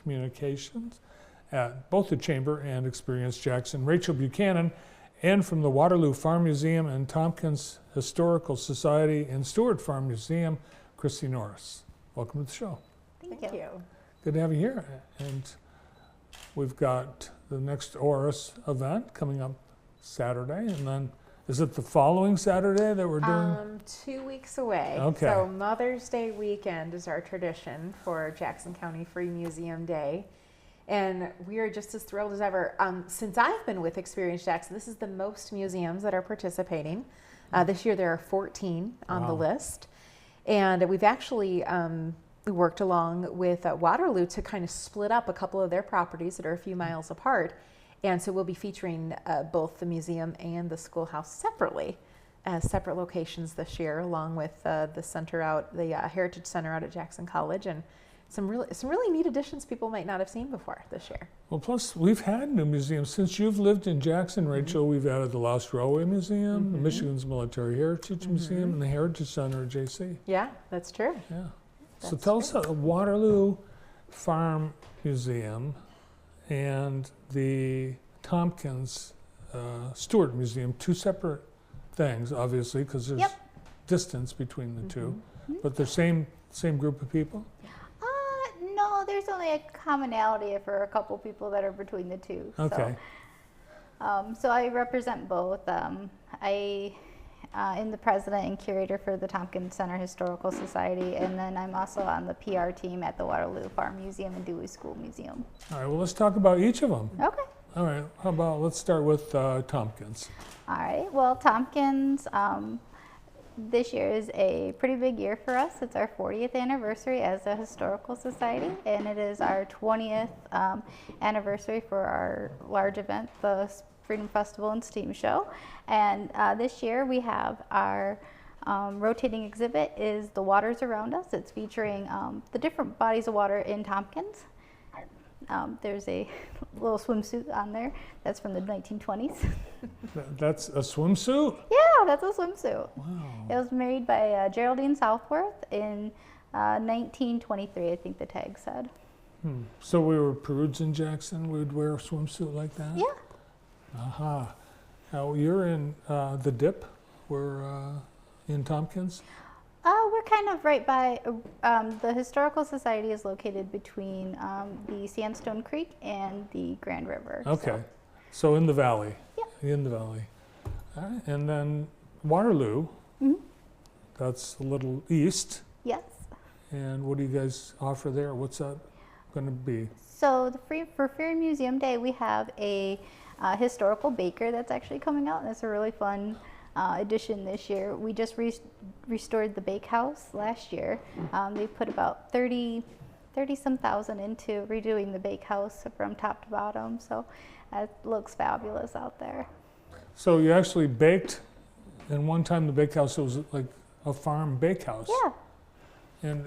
Communications at both the Chamber and Experience Jackson, Rachel Buchanan, and from the Waterloo Farm Museum and Tompkins Historical Society and Stewart Farm Museum, Christy Norris. Welcome to the show. Thank you. Good to have you here. And we've got the next ORIS event coming up Saturday, and then is it the following Saturday that we're doing? 2 weeks away. Okay. So Mother's Day weekend is our tradition for Jackson County Free Museum Day. And we are just as thrilled as ever. Since I've been with Experience Jackson, this is the most museums that are participating. This year there are 14 on the list. And we've actually worked along with Waterloo to kind of split up a couple of their properties that are a few miles apart. And so we'll be featuring both the museum and the schoolhouse separately as separate locations this year, along with the Heritage Center out at Jackson College, and some really neat additions people might not have seen before this year. Well, plus we've had new museums. Since you've lived in Jackson, Rachel, we've added the Lost Railway Museum, the Michigan's Military Heritage Museum, and the Heritage Center at JC. Yeah, that's true. Yeah. So tell us about the Waterloo Farm Museum and the Tompkins Stewart Museum, two separate things, obviously, because there's distance between the two, but they're same group of people? No, there's only a commonality for a couple people that are between the two. Okay. So I represent both. I am the president and curator for the Tompkins Center Historical Society, and then I'm also on the PR team at the Waterloo Farm Museum and Dewey School Museum. All right, well, let's talk about each of them. Okay. All right, how about, let's start with Tompkins. All right, well, Tompkins, this year is a pretty big year for us. It's our 40th anniversary as a historical society, and it is our 20th anniversary for our large event, the Freedom Festival and Steam Show. And this year we have our rotating exhibit is The Waters Around Us. It's featuring the different bodies of water in Tompkins. There's a little swimsuit on there that's from the 1920s. That's a swimsuit? Yeah, that's a swimsuit. Wow. It was made by Geraldine Southworth in 1923, I think the tag said. So we were prudes in Jackson, we would wear a swimsuit like that? Yeah. Aha. Now you're in the Dip, we're in Tompkins? We're kind of right by, the Historical Society is located between the Sandstone Creek and the Grand River. Okay, so in the valley? Yeah. In the valley. All right. And then Waterloo, that's a little east. Yes. And what do you guys offer there? What's that going to be? So for Free Museum Day, we have a historical baker that's actually coming out, and it's a really fun addition this year. We just restored the bakehouse last year. They put about 30-some thousand into redoing the bakehouse from top to bottom, so it looks fabulous out there. So you actually baked, and one time the bakehouse was like a farm bakehouse. Yeah. And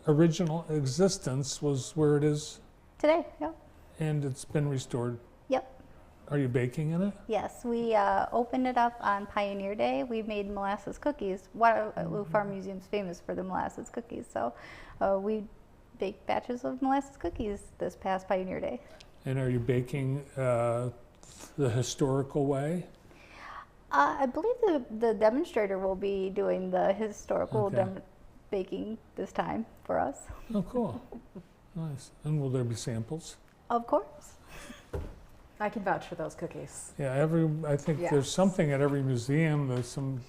original existence was where it is? Today, yeah. And it's been restored. Yep. Are you baking in it? Yes, we opened it up on Pioneer Day. We made molasses cookies. Waterloo Farm Museum's famous for the molasses cookies, so we baked batches of molasses cookies this past Pioneer Day. And are you baking the historical way? I believe the demonstrator will be doing the historical Okay. baking this time for us. Oh, cool. Nice. And will there be samples? Of course. I can vouch for those cookies. Yeah, I think Yes. there's something at every museum. There's some,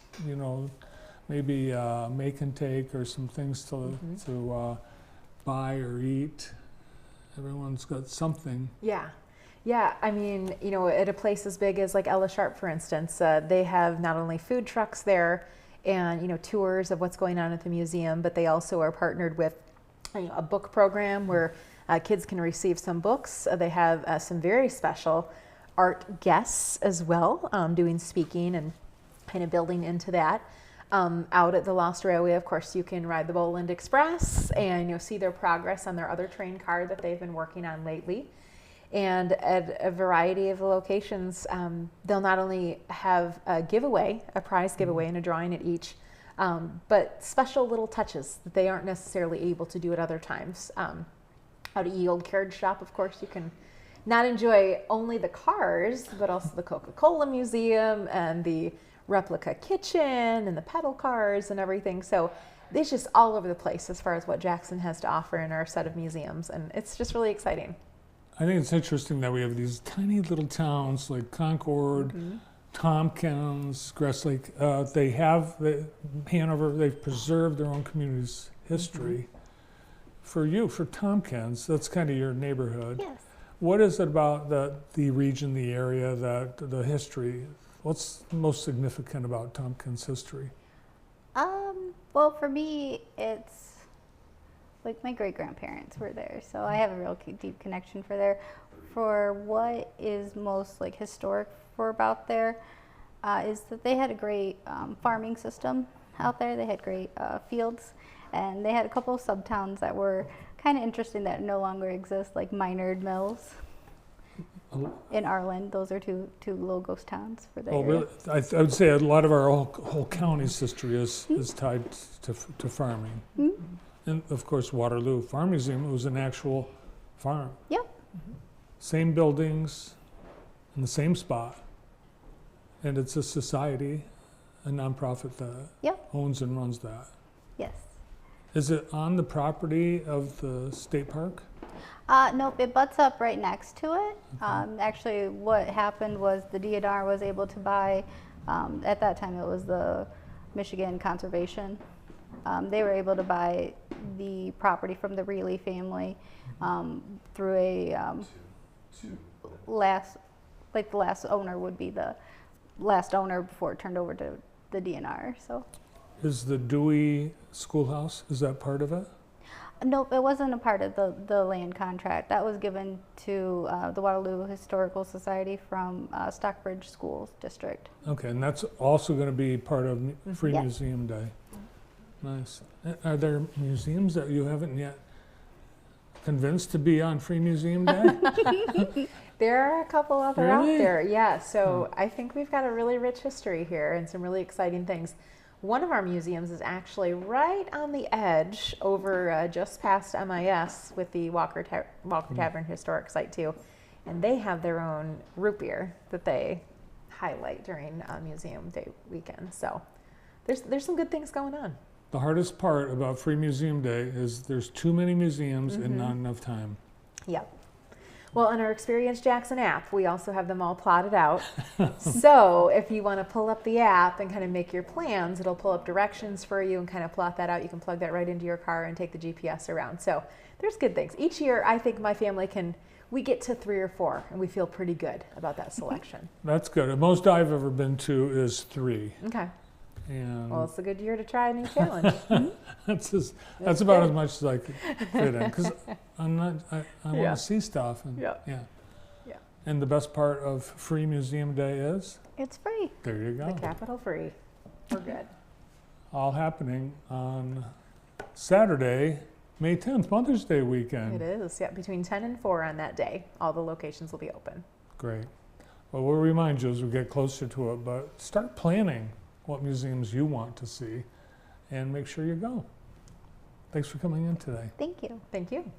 maybe make and take or some things to buy or eat. Everyone's got something. Yeah. Yeah, I mean, at a place as big as like Ella Sharp, for instance, they have not only food trucks there and, tours of what's going on at the museum, but they also are partnered with a book program where kids can receive some books. They have some very special art guests as well, doing speaking and kind of building into that. Out at the Lost Railway, of course, you can ride the Boland Express and you'll see their progress on their other train car that they've been working on lately. And at a variety of locations, they'll not only have a giveaway, a prize giveaway and a drawing at each, but special little touches that they aren't necessarily able to do at other times. out at Ye Old Carriage Shop, of course, you can not enjoy only the cars, but also the Coca-Cola Museum and the replica kitchen and the pedal cars and everything. So it's just all over the place as far as what Jackson has to offer in our set of museums, and it's just really exciting. I think it's interesting that we have these tiny little towns like Concord, Tompkins, Grass Lake. They have Hanover. They've preserved their own community's history. For you, for Tompkins, that's kind of your neighborhood. Yes. What is it about the region, the area, the history? What's most significant about Tompkins' history? Well, for me, it's like my great-grandparents were there, so I have a real deep connection for there. For what is most like historic for about there is that they had a great farming system out there. They had great fields, and they had a couple of sub-towns that were kind of interesting that no longer exist, like Minard Mills in Arlen. Those are two little ghost towns for the Oh, area. really? I would say a lot of our whole county's history is tied to farming. And of course, Waterloo Farm Museum, it was an actual farm. Yep. Same buildings in the same spot. And it's a society, a nonprofit that Yep. owns and runs that. Yes. Is it on the property of the state park? Nope, it butts up right next to it. Actually, what happened was the DNR was able to buy, at that time it was the Michigan Conservation. They were able to buy the property from the Reilly family through a the last owner would be the last owner before it turned over to the DNR. So. Is the Dewey Schoolhouse, is that part of it? Nope, it wasn't a part of the land contract. That was given to the Waterloo Historical Society from Stockbridge Schools District. Okay, and that's also going to be part of Free Yeah. Museum Day. Nice. Are there museums that you haven't yet convinced to be on Free Museum Day? There are a couple other Really? out there, yeah. So I think we've got a really rich history here and some really exciting things. One of our museums is actually right on the edge over just past MIS with the Walker Tavern Historic Site too. And they have their own root beer that they highlight during Museum Day weekend. So there's some good things going on. The hardest part about Free Museum Day is there's too many museums and not enough time. Yep. Well, on our Experience Jackson app, we also have them all plotted out. So if you want to pull up the app and kind of make your plans, it'll pull up directions for you and kind of plot that out. You can plug that right into your car and take the GPS around. So there's good things. Each year, I think my family we get to 3 or 4, and we feel pretty good about that selection. That's good. The most I've ever been to is 3. Okay. And Well, it's a good year to try a new challenge. that's That's about good. as much as I could fit in because I Yeah. want to see stuff. And, Yeah. yeah. Yeah. And the best part of Free Museum Day is, It's free. there you go. The capital free. We're good. All happening on Saturday, May 10th, Mother's Day weekend. It is, yeah. Between 10 and 4 on that day, all the locations will be open. Great. Well, we'll remind you as we get closer to it, but start planning what museums you want to see and make sure you go. Thanks for coming in today. Thank you. Thank you.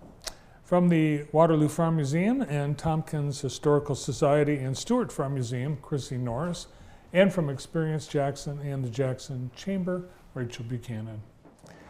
From the Waterloo Farm Museum and Tompkins Historical Society and Stewart Farm Museum, Chrissy Norris, and from Experience Jackson and the Jackson Chamber, Rachel Buchanan.